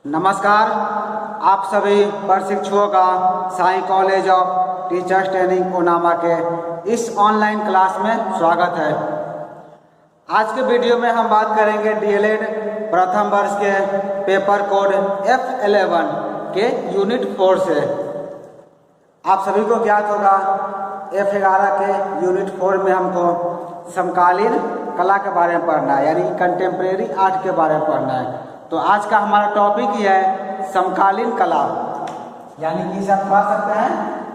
नमस्कार, आप सभी प्रशिक्षुओं का Sai college of teachers training Onama के इस ऑनलाइन क्लास में स्वागत है। आज के वीडियो में हम बात करेंगे डीएलएड प्रथम वर्ष के पेपर कोड F11 के यूनिट 4 से। आप सभी को ज्ञात होगा F11 के यूनिट 4 में हमको समकालीन कला के बारे में पढ़ना है, यानी कंटेम्प्रेरी आर्ट के बारे में पढ़ना है। तो आज का हमारा टॉपिक ही है समकालीन कला, यानी कि इसे आप पढ़ सकते हैं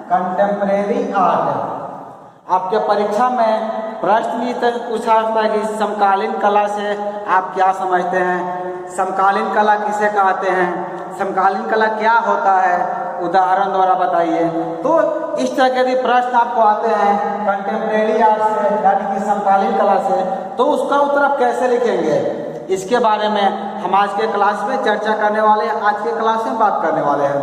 कंटेम्प्रेरी आर्ट। आपके परीक्षा में प्रश्न भी पूछा जाता है कि समकालीन कला से आप क्या समझते हैं, समकालीन कला किसे कहते हैं, समकालीन कला क्या होता है, उदाहरण द्वारा बताइए। तो इस तरह के यदि प्रश्न आपको आते हैं कंटेम्प्रेरी आर्ट से, यानी कि समकालीन कला से, तो उसका उत्तर आप कैसे लिखेंगे, इसके बारे में हम आज के क्लास में चर्चा करने वाले हैं। आज के क्लास में बात करने वाले हैं।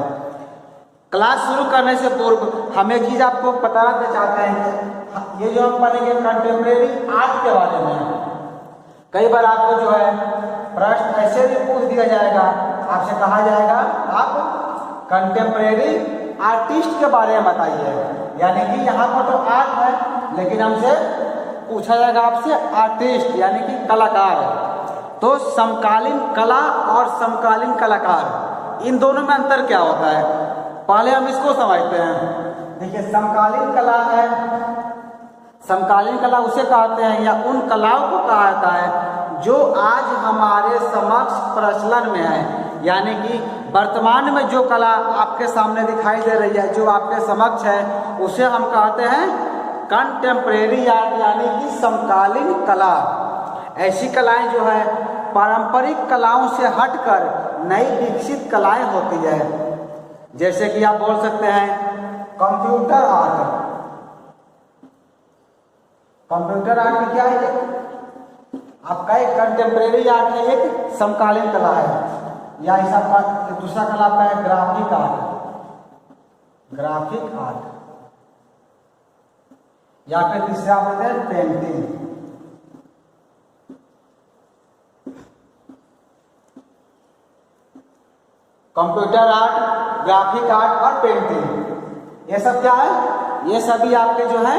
क्लास शुरू करने से पूर्व हम एक चीज आपको बताना चाहते हैं कि ये जो हम पढ़ेंगे कंटेम्प्रेरी आर्ट के बारे में। कई बार आपको जो है प्रश्न ऐसे भी पूछ दिया जाएगा, आपसे कहा जाएगा आप कंटेम्प्रेरी आर्टिस्ट के बारे में बताइए, यानी कि यहाँ पर तो आर्ट है लेकिन हमसे पूछा जाएगा आपसे आर्टिस्ट यानी कि कलाकार। तो समकालीन कला और समकालीन कलाकार, इन दोनों में अंतर क्या होता है, पहले हम इसको समझते हैं। देखिए, समकालीन कला है, समकालीन कला उसे कहते हैं या उन कलाओं को कहा जाता है जो आज हमारे समक्ष प्रचलन में है, यानी कि वर्तमान में जो कला आपके सामने दिखाई दे रही है, जो आपके समक्ष है, उसे हम कहते हैं कंटेम्प्रेरी आर्ट, यानी कि समकालीन कला। ऐसी कलाएं जो है पारंपरिक कलाओं से हटकर नई विकसित कलाएं होती है। जैसे कि आप बोल सकते हैं कंप्यूटर आर्ट। कंप्यूटर आर्ट में क्या है, आपका एक कंटेम्प्रेरी आर्ट है, एक समकालीन कला है, या ऐसा दूसरा कला आपका है ग्राफिक आर्ट, ग्राफिक आर्ट, या फिर तीसरा बोलते हैं painting. Computer art, graphic art और पेंटिंग, ये सब क्या है, ये सभी आपके जो है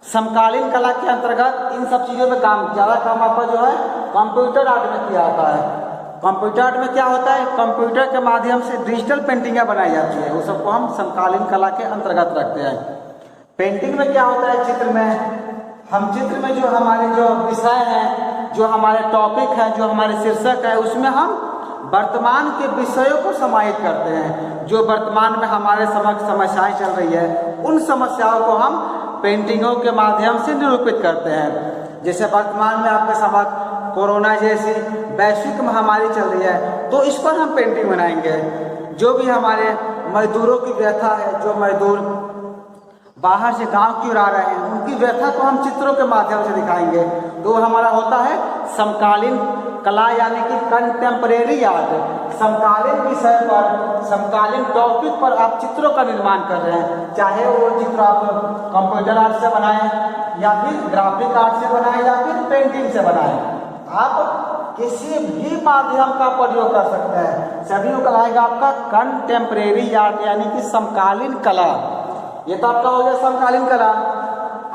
समकालीन कला के अंतर्गत इन सब चीजों में ज्यादा काम आपका जो है कंप्यूटर आर्ट में किया जाता है। कंप्यूटर आर्ट में क्या होता है, कंप्यूटर के माध्यम से डिजिटल पेंटिंगें बनाई जाती है, वो सबको हम समकालीन कला के अंतर्गत रखते हैं। पेंटिंग में क्या होता है, चित्र में हम चित्र में जो हमारे जो विषय है, जो हमारे टॉपिक है, जो हमारे शीर्षक है, उसमें हम वर्तमान के विषयों को समाहित करते हैं। जो वर्तमान में हमारे समक्ष समस्याएं चल रही है, उन समस्याओं को हम पेंटिंगों के माध्यम से निरूपित करते हैं। जैसे वर्तमान में आपके समक्ष कोरोना जैसी वैश्विक महामारी चल रही है, तो इस पर हम पेंटिंग बनाएंगे। जो भी हमारे मजदूरों की व्यथा है, जो मजदूर बाहर से गांव की ओर आ रहे हैं, उनकी व्यथा को हम चित्रों के माध्यम से दिखाएंगे। तो हमारा होता है समकालीन कला, यानी कि कंटेम्प्रेरी आर्ट। समकालीन विषय पर, समकालीन टॉपिक पर आप चित्रों का निर्माण कर रहे हैं, चाहे वो चित्र आप कंप्यूटर आर्ट से बनाएं, या फिर ग्राफिक आर्ट से बनाएं, या फिर पेंटिंग से बनाएं। आप किसी भी माध्यम का प्रयोग कर सकते हैं, सभी को कहलाएगा आपका कंटेम्प्रेरी आर्ट, यानी कि समकालीन कला। ये तो आपका हो गया समकालीन कला।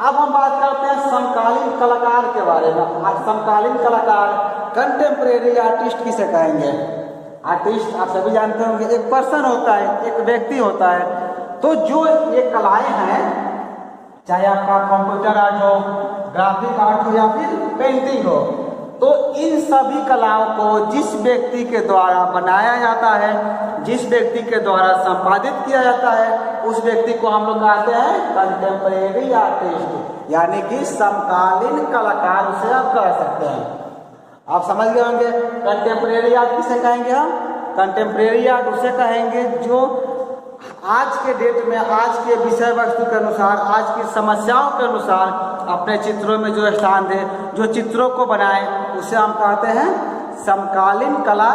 अब हम बात करते हैं समकालीन कलाकार के बारे में। आज समकालीन कलाकार, कंटेम्प्रेरी आर्टिस्ट किसे कहेंगे। आर्टिस्ट आप सभी जानते होंगे, एक पर्सन होता है, एक व्यक्ति होता है। तो जो ये कलाएं हैं, चाहे आपका कंप्यूटर आर्ट हो, ग्राफिक आर्ट हो, या फिर पेंटिंग हो, तो इन सभी कलाओं को जिस व्यक्ति के द्वारा बनाया जाता है, जिस व्यक्ति के द्वारा संपादित किया जाता है, उस व्यक्ति को हम लोग कहते हैं कंटेम्प्रेरी आर्टिस्ट, यानी कि समकालीन कलाकार उसे आप कह सकते हैं। आप समझ गए होंगे कंटेम्प्रेरी आर्ट किसे कहेंगे हम। कंटेम्प्रेरी आर्ट उसे कहेंगे जो आज के डेट में, आज के विषय वस्तु के अनुसार, आज की समस्याओं के अनुसार अपने चित्रों में जो स्थान दे, जो चित्रों को बनाए, उसे हम कहते हैं समकालीन कला।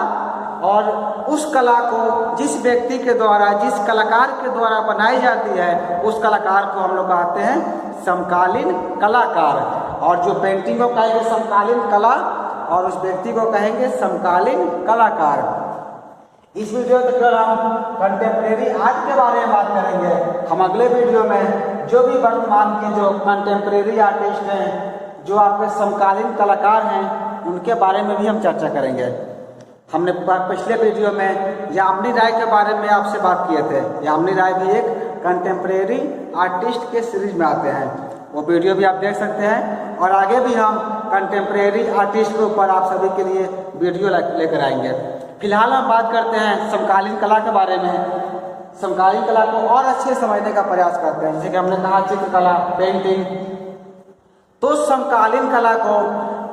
और उस कला को जिस व्यक्ति के द्वारा, जिस कलाकार के द्वारा बनाई जाती है, उस कलाकार को हम लोग कहते हैं समकालीन कलाकार। और जो पेंटिंग को कहेंगे समकालीन कला, और उस व्यक्ति को कहेंगे समकालीन कलाकार। इस वीडियो में केवल हम कंटेम्प्रेरी आर्ट के बारे में बात करेंगे। हम अगले वीडियो में जो भी वर्तमान के जो कंटेम्प्रेरी आर्टिस्ट हैं, जो आपके समकालीन कलाकार हैं, उनके बारे में भी हम चर्चा करेंगे। हमने पिछले वीडियो में यामिनी राय के बारे में आपसे बात किए थे। यामिनी राय भी एक कंटेम्प्रेरी आर्टिस्ट के सीरीज में आते हैं, वो वीडियो भी आप देख सकते हैं। और आगे भी हम कंटेम्प्रेरी आर्टिस्ट के ऊपर आप सभी के लिए वीडियो लेकर आएंगे। फिलहाल हम बात करते हैं समकालीन कला के बारे में। समकालीन कला को और अच्छे समझने का प्रयास करते हैं, जैसे कि हमने कहा चित्रकला, पेंटिंग। तो समकालीन कला को,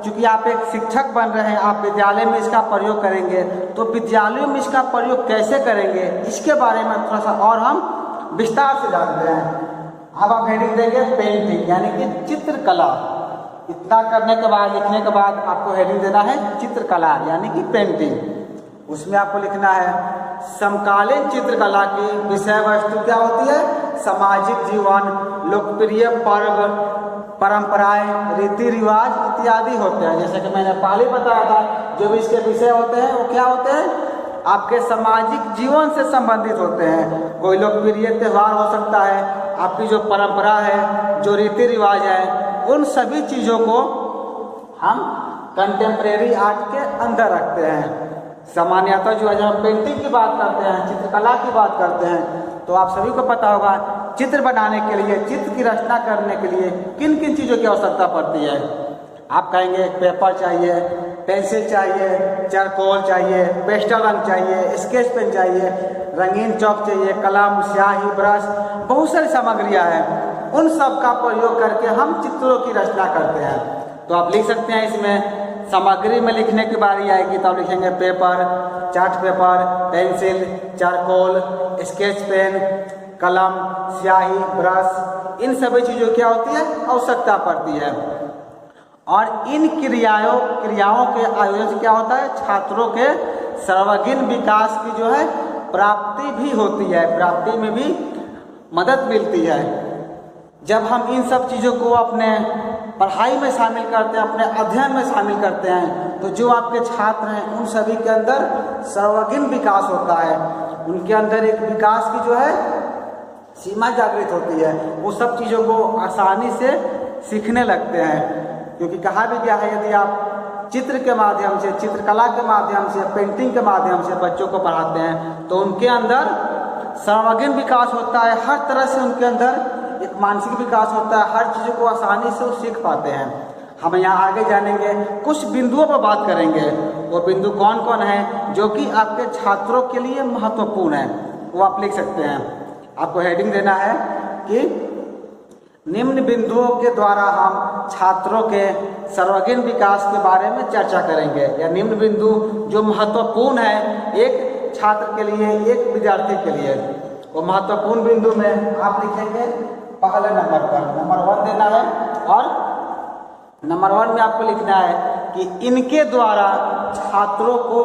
चूंकि आप एक शिक्षक बन रहे हैं, आप विद्यालय में इसका प्रयोग करेंगे, तो विद्यालयों में इसका प्रयोग कैसे करेंगे, इसके बारे में थोड़ा सा और हम विस्तार से जानते हैं। अब आप हेडिंग देंगे पेंटिंग, यानी कि चित्रकला। इतना करने के बाद, लिखने के बाद आपको हेडिंग देना है चित्रकला, यानी कि पेंटिंग। उसमें आपको लिखना है समकालीन चित्रकला की विषय वस्तु क्या होती है? सामाजिक जीवन, लोकप्रिय पर्व, परंपराएं, रीति रिवाज इत्यादि होते हैं। जैसे कि मैंने पहले बताया था, जो भी इसके विषय होते हैं वो क्या होते हैं? आपके सामाजिक जीवन से संबंधित होते हैं। कोई लोकप्रिय त्यौहार हो सकता है, आपकी जो परंपरा है, जो रीति रिवाज है, उन सभी चीज़ों को हम कंटेम्प्रेरी आर्ट के अंदर रखते हैं। सामान्यतः जो है, जब हम पेंटिंग की बात करते हैं, चित्रकला की बात करते हैं, तो आप सभी को पता होगा चित्र बनाने के लिए, चित्र की रचना करने के लिए किन किन चीज़ों की आवश्यकता पड़ती है। आप कहेंगे पेपर चाहिए, पेंसिल चाहिए, चारकोल चाहिए, पेस्टल रंग चाहिए, स्केच पेन चाहिए, रंगीन चौक चाहिए, कलम, स्याही, ब्रश, बहुत सारी सामग्रियाँ हैं। उन सब का प्रयोग करके हम चित्रों की रचना करते हैं। तो आप लिख सकते हैं, इसमें सामग्री में लिखने की बारी आएगी तो आप लिखेंगे paper, chart paper, pencil, charcoal, sketch pen, कलम, स्याही, ब्रश। इन सभी चीज़ों क्या होती है? आवश्यकता पड़ती है। और इन क्रियाओं के आयोजन से क्या होता है? छात्रों के सर्वांगीण विकास की जो है प्राप्ति भी होती है, प्राप्ति में भी मदद मिलती है। जब हम इन सब चीज़ों को अपने पढ़ाई में शामिल करते हैं, अपने अध्ययन में शामिल करते हैं, तो जो आपके छात्र हैं उन सभी के अंदर सर्वांगीण विकास होता है। उनके अंदर एक विकास की जो है सीमा जागृत होती है। वो सब चीज़ों को आसानी से सीखने लगते हैं, क्योंकि कहा भी गया है, यदि आप चित्र के माध्यम से, चित्रकला के माध्यम से, पेंटिंग के माध्यम से बच्चों को पढ़ाते हैं तो उनके अंदर सर्वांगीण विकास होता है। हर तरह से उनके अंदर एक मानसिक विकास होता है, हर चीज़ों को आसानी से वो सीख पाते हैं। हम यहाँ आगे जानेंगे, कुछ बिंदुओं पर बात करेंगे। वो बिंदु कौन कौन है जो कि आपके छात्रों के लिए महत्वपूर्ण है, वो आप लिख सकते हैं। आपको हेडिंग देना है कि निम्न बिंदुओं के द्वारा हम छात्रों के सर्वांगीण विकास के बारे में चर्चा करेंगे, या निम्न बिंदु जो महत्वपूर्ण है एक छात्र के लिए, एक विद्यार्थी के लिए। वो महत्वपूर्ण बिंदु में आप लिखेंगे पहले नंबर पर, नंबर 1 देना है। और नंबर 1 में आपको लिखना है कि इनके द्वारा छात्रों को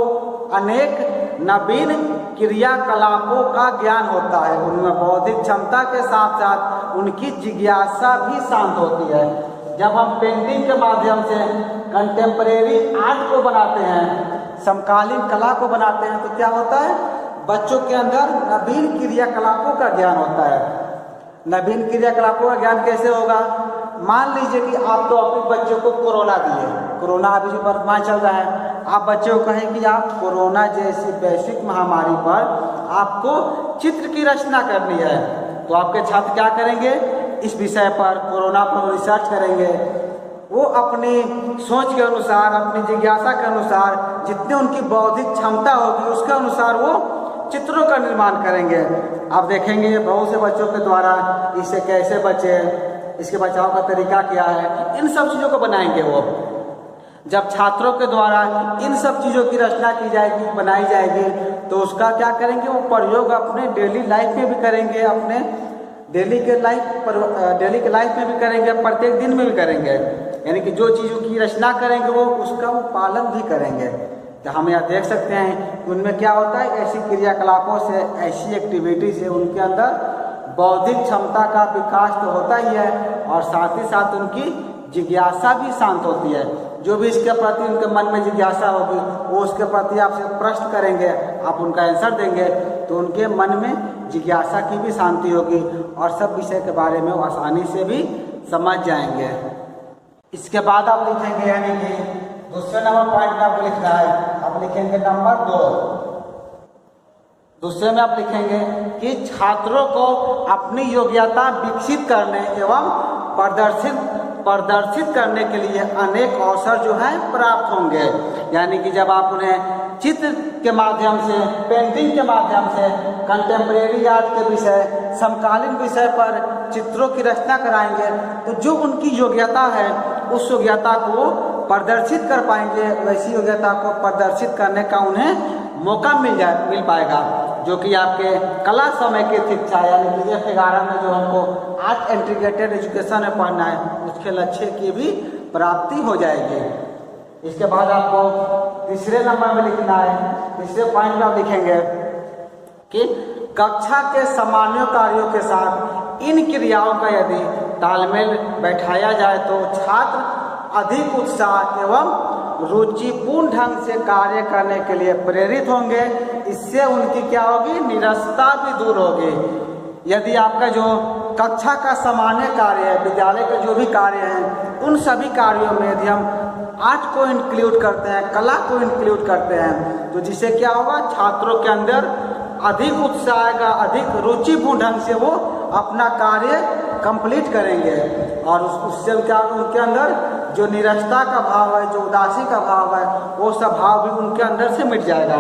अनेक नवीन क्रियाकलापों का ज्ञान होता है। उनमें बौद्धिक क्षमता के साथ साथ उनकी जिज्ञासा भी शांत होती है। जब हम पेंटिंग के माध्यम से कंटेम्प्रेरी आर्ट को बनाते हैं, समकालीन कला को बनाते हैं, तो क्या होता है? बच्चों के अंदर नवीन क्रियाकलापों का ज्ञान होता है। नवीन क्रियाकलापों का ज्ञान कैसे होगा? मान लीजिए कि आप तो अपने बच्चों को कोरोना दिए, कोरोना अभी जो वर्तमान चल रहा है, आप बच्चों को कहें कि आप कोरोना जैसी वैश्विक महामारी पर आपको चित्र की रचना करनी है, तो आपके छात्र क्या करेंगे? इस विषय पर, कोरोना पर रिसर्च करेंगे। वो अपनी सोच के अनुसार, अपनी जिज्ञासा के अनुसार, जितने उनकी बौद्धिक क्षमता होगी उसके अनुसार वो चित्रों का निर्माण करेंगे। आप देखेंगे बहुत से बच्चों के द्वारा इससे कैसे बचे, इसके बचाव का तरीका क्या है, इन सब चीज़ों को बनाएंगे वो। जब छात्रों के द्वारा इन सब चीज़ों की रचना की जाएगी, बनाई जाएगी, तो उसका क्या करेंगे? वो प्रयोग अपने डेली लाइफ में भी करेंगे, अपने डेली के लाइफ में भी करेंगे, प्रत्येक दिन में भी करेंगे। यानी कि जो चीज़ों की रचना करेंगे वो उसका वो पालन भी करेंगे। तो हम यहाँ देख सकते हैं कि उनमें क्या होता है? ऐसी क्रियाकलापों से, ऐसी एक्टिविटी से उनके अंदर बौद्धिक क्षमता का विकास तो होता ही है, और साथ ही साथ उनकी जिज्ञासा भी शांत होती है। जो भी इसके प्रति उनके मन में जिज्ञासा होगी वो उसके प्रति आपसे प्रश्न करेंगे, आप उनका आंसर देंगे तो उनके मन में जिज्ञासा की भी शांति होगी और सब विषय के बारे में वो आसानी से भी समझ जाएंगे। इसके बाद आप लिखेंगे, यानी कि दूसरे नंबर पॉइंट में आपको लिखना है, आप लिखेंगे नंबर 2। दूसरे में आप लिखेंगे कि छात्रों को अपनी योग्यता विकसित करने एवं प्रदर्शित करने के लिए अनेक अवसर जो हैं प्राप्त होंगे। यानी कि जब आप उन्हें चित्र के माध्यम से, पेंटिंग के माध्यम से, कंटेम्प्रेरी आर्ट के विषय, समकालीन विषय पर चित्रों की रचना कराएंगे तो जो उनकी योग्यता है उस योग्यता को प्रदर्शित कर पाएंगे, वैसी योग्यता को प्रदर्शित करने का उन्हें मौका मिल पाएगा, जो कि आपके कला समय की शिक्षा यानी कि F11 में जो हमको आर्ट इंटीग्रेटेड एजुकेशन में पढ़ना है उसके लक्ष्य की भी प्राप्ति हो जाएगी। इसके बाद आपको तीसरे नंबर में लिखना है, तीसरे पॉइंट में आप लिखेंगे कि कक्षा के सामान्य कार्यों के साथ इन क्रियाओं का यदि तालमेल बैठाया जाए तो छात्र अधिक उत्साह एवं रुचिपूर्ण ढंग से कार्य करने के लिए प्रेरित होंगे। इससे उनकी क्या होगी, निरस्ता भी दूर होगी। यदि आपका जो कक्षा का सामान्य कार्य है, विद्यालय के जो भी कार्य हैं, उन सभी कार्यों में यदि हम आर्ट को इंक्लूड करते हैं, कला को इंक्लूड करते हैं, तो जिससे क्या होगा, छात्रों के अंदर अधिक उत्साह आएगा, अधिक रुचिपूर्ण ढंग से वो अपना कार्य कंप्लीट करेंगे और उससे क्या उनके अंदर जो निराशा का भाव है, जो उदासी का भाव है, वो सब भाव भी उनके अंदर से मिट जाएगा।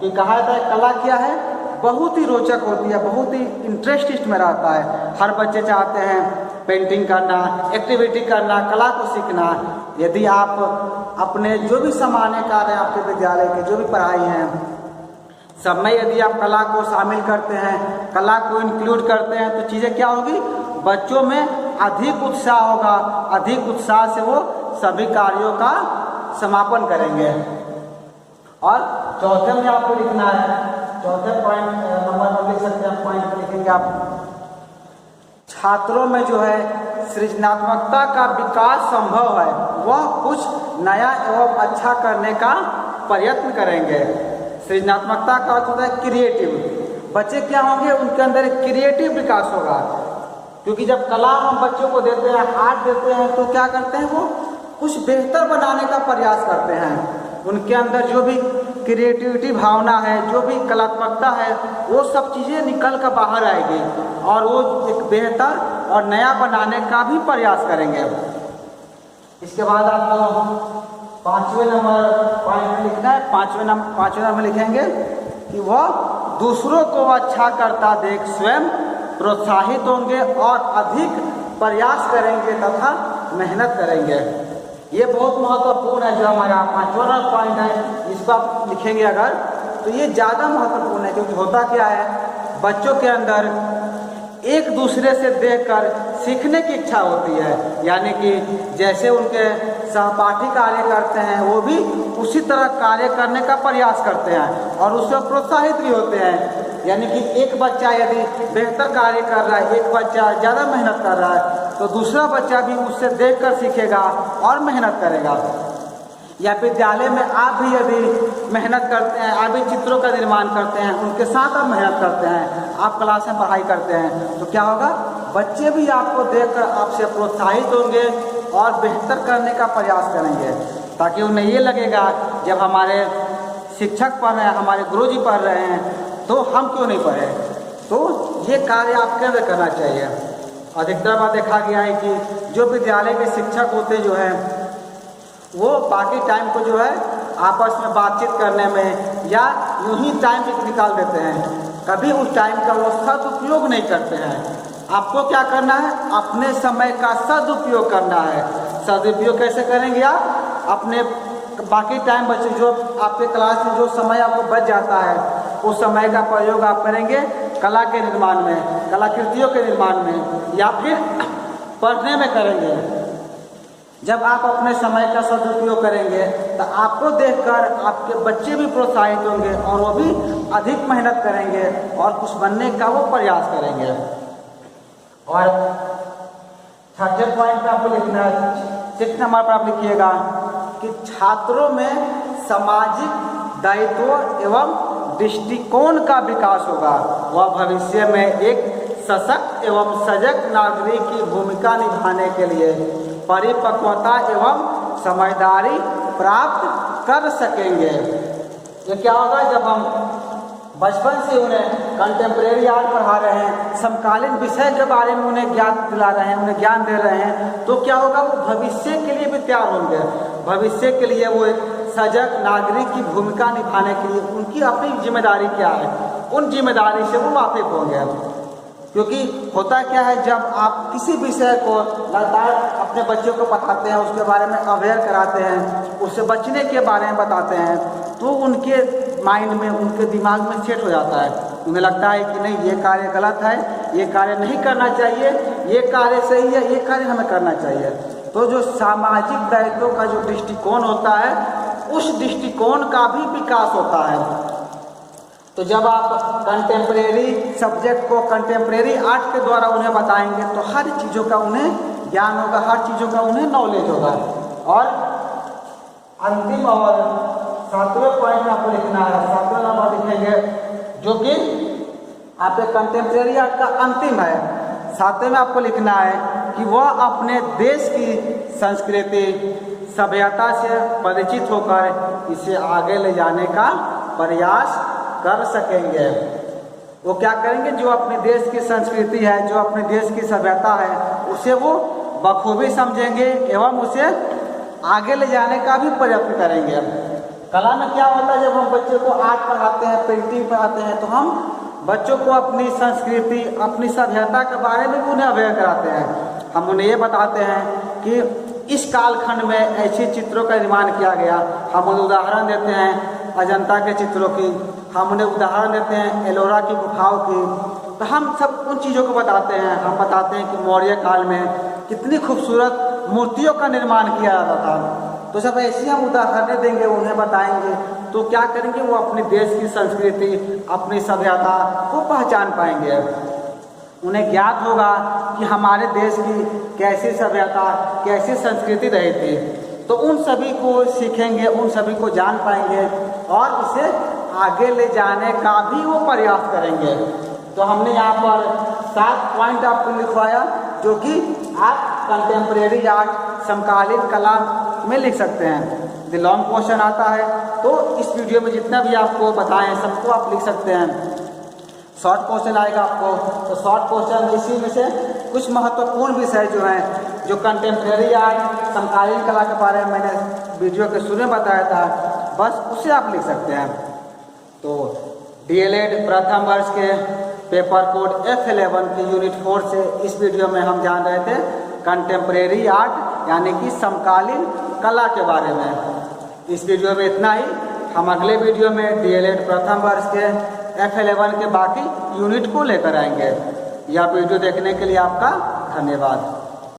कि कहा जाता है कला क्या है, बहुत ही रोचक होती है, बहुत ही इंटरेस्ट में रहता है। हर बच्चे चाहते हैं पेंटिंग करना, एक्टिविटी करना, कला को सीखना। यदि आप अपने जो भी सामान्य कार्य हैं, आपके विद्यालय के जो भी पढ़ाई हैं, सब में यदि आप कला को शामिल करते हैं, कला को इंक्लूड करते हैं, तो चीज़ें क्या होगी, बच्चों में अधिक उत्साह होगा, अधिक उत्साह से वो सभी कार्यों का समापन करेंगे। और चौथे में आपको लिखना है, चौथे पॉइंट नंबर पर लिख सकते हैं, पॉइंट पर लिखेंगे आप, छात्रों में जो है सृजनात्मकता का विकास संभव है, वह कुछ नया एवं अच्छा करने का प्रयत्न करेंगे। सृजनात्मकता का अर्थ होता है क्रिएटिव। बच्चे क्या होंगे, उनके अंदर एक क्रिएटिव विकास होगा, क्योंकि जब कला हम बच्चों को देते हैं, आर्ट देते हैं, तो क्या करते हैं, वो कुछ बेहतर बनाने का प्रयास करते हैं। उनके अंदर जो भी क्रिएटिविटी भावना है, जो भी कलात्मकता है, वो सब चीज़ें निकल कर बाहर आएगी और वो एक बेहतर और नया बनाने का भी प्रयास करेंगे। इसके बाद आपको पाँचवें नंबर पॉइंट में लिखना है, पाँचवें नंबर में लिखेंगे कि वह दूसरों को अच्छा करता देख स्वयं प्रोत्साहित होंगे और अधिक प्रयास करेंगे तथा मेहनत करेंगे। ये बहुत महत्वपूर्ण है, जो हमारा पाँचवां पॉइंट है, इसको आप लिखेंगे अगर, तो ये ज़्यादा महत्वपूर्ण है। क्योंकि होता क्या है, बच्चों के अंदर एक दूसरे से देखकर सीखने की इच्छा होती है, यानी कि जैसे उनके सहपाठी कार्य करते हैं वो भी उसी तरह कार्य करने का प्रयास करते हैं और उससे प्रोत्साहित भी होते हैं। यानी कि एक बच्चा यदि बेहतर कार्य कर रहा है, एक बच्चा ज़्यादा मेहनत कर रहा है, तो दूसरा बच्चा भी उससे देखकर सीखेगा और मेहनत करेगा। या विद्यालय में आप भी यदि मेहनत करते हैं, आप भी चित्रों का निर्माण करते हैं, उनके साथ आप मेहनत करते हैं, आप क्लास में पढ़ाई करते हैं, तो क्या होगा, बच्चे भी आपको देखकर आपसे प्रोत्साहित होंगे और बेहतर करने का प्रयास करेंगे, ताकि उन्हें ये लगेगा जब हमारे शिक्षक पढ़ रहे हैं, हमारे गुरुजी पढ़ रहे हैं, तो हम क्यों नहीं पढ़े। तो ये कार्य आपके अंदर करना चाहिए। अधिकतर बार देखा गया है कि जो विद्यालय के शिक्षक होते जो हैं वो बाकी टाइम को जो है आपस में बातचीत करने में या यूं ही टाइम निकाल देते हैं, कभी उस टाइम का वो सदुपयोग नहीं करते हैं। आपको क्या करना है, अपने समय का सदुपयोग करना है। सदुपयोग कैसे करेंगे आप, अपने बाकी टाइम बचे जो आपके क्लास में जो समय आपको बच जाता है, उस समय का प्रयोग आप करेंगे कला के निर्माण में, कलाकृतियों के निर्माण में, या फिर पढ़ने में करेंगे। जब आप अपने समय का सदुपयोग करेंगे तो आपको देखकर आपके बच्चे भी प्रोत्साहित होंगे और वो भी अधिक मेहनत करेंगे और कुछ बनने का वो प्रयास करेंगे। और छठे पॉइंट पे आपको लिखना है, 6 नंबर पर आप लिखिएगा कि छात्रों में सामाजिक दायित्व एवं दृष्टिकोण का विकास होगा, वह भविष्य में एक सशक्त एवं सजग नागरिक की भूमिका निभाने के लिए परिपक्वता एवं समझदारी प्राप्त कर सकेंगे। ये क्या होगा, जब हम बचपन से उन्हें कंटेम्प्रेरी आर्ट पढ़ा रहे हैं, समकालीन विषय के बारे में उन्हें ज्ञान दिला रहे हैं, उन्हें ज्ञान दे रहे हैं, तो क्या होगा, वो भविष्य के लिए भी तैयार होंगे। भविष्य के लिए वो एक सजग नागरिक की भूमिका निभाने के लिए उनकी अपनी जिम्मेदारी क्या है, उन जिम्मेदारी से वो वाकिफ होंगे। क्योंकि होता क्या है, जब आप किसी विषय को लगातार अपने बच्चों को पढ़ाते हैं, उसके बारे में अवेयर कराते हैं, उससे बचने के बारे में बताते हैं, तो उनके माइंड में, उनके दिमाग में सेट हो जाता है। उन्हें लगता है कि नहीं, ये कार्य गलत है, ये कार्य नहीं करना चाहिए, ये कार्य सही है, ये कार्य हमें करना चाहिए। तो जो सामाजिक दायित्व का जो दृष्टिकोण होता है, उस दृष्टिकोण का भी विकास होता है। तो जब आप कंटेम्प्रेरी सब्जेक्ट को कंटेम्प्रेरी आर्ट के द्वारा उन्हें बताएंगे तो हर चीज़ों का उन्हें ज्ञान होगा, हर चीज़ों का उन्हें नॉलेज होगा। और अंतिम और 7वें पॉइंट में आपको लिखना है, 7वें नंबर लिखेंगे, जो कि आपके कंटेम्प्रेरी आर्ट का अंतिम है। 7वें में आपको लिखना है कि वह अपने देश की संस्कृति सभ्यता से परिचित होकर इसे आगे ले जाने का प्रयास कर सकेंगे। वो क्या करेंगे, जो अपने देश की संस्कृति है, जो अपने देश की सभ्यता है, उसे वो बखूबी समझेंगे एवं उसे आगे ले जाने का भी प्रयत्न करेंगे। कला में क्या होता है, जब हम बच्चों को आर्ट पढ़ाते हैं, पेंटिंग पढ़ाते हैं, तो हम बच्चों को अपनी संस्कृति, अपनी सभ्यता के बारे में उन्हें अवेयर कराते हैं। हम उन्हें ये बताते हैं कि इस कालखंड में ऐसे चित्रों का निर्माण किया गया। हम उन्हें उदाहरण देते हैं अजंता के चित्रों की, हम उन्हें उदाहरण देते हैं एलोरा की गुफाओं की। तो हम सब उन चीज़ों को बताते हैं। हम बताते हैं कि मौर्य काल में कितनी खूबसूरत मूर्तियों का निर्माण किया जाता था। तो सब ऐसी हम उदाहरणें देंगे, उन्हें बताएंगे, तो क्या करेंगे, वो अपने देश की संस्कृति, अपनी सभ्यता को पहचान पाएंगे। उन्हें ज्ञात होगा कि हमारे देश की कैसी सभ्यता, कैसी संस्कृति रही थी। तो उन सभी को सीखेंगे, उन सभी को जान पाएंगे और इसे आगे ले जाने का भी वो प्रयास करेंगे। तो हमने यहाँ पर 7 पॉइंट आपको लिखवाया, जो कि आप कंटेम्प्रेरी आर्ट, समकालीन कला में लिख सकते हैं। यदि लॉन्ग क्वेश्चन आता है तो इस वीडियो में जितना भी आपको बताएं सबको आप लिख सकते हैं। शॉर्ट क्वेश्चन आएगा आपको, तो शॉर्ट क्वेश्चन इसी में से कुछ महत्वपूर्ण विषय जो हैं, जो कंटेम्प्रेरी आर्ट, समकालीन कला के बारे में मैंने वीडियो के शुरू में बताया था, बस उसे आप लिख सकते हैं। तो DLED प्रथम वर्ष के पेपर कोड F11 के यूनिट 4 से इस वीडियो में हम जान रहे थे कंटेम्प्रेरी आर्ट यानी कि समकालीन कला के बारे में। इस वीडियो में इतना ही। हम अगले वीडियो में DLED प्रथम वर्ष के F11 के बाकी यूनिट को लेकर आएंगे। यह वीडियो देखने के लिए आपका धन्यवाद।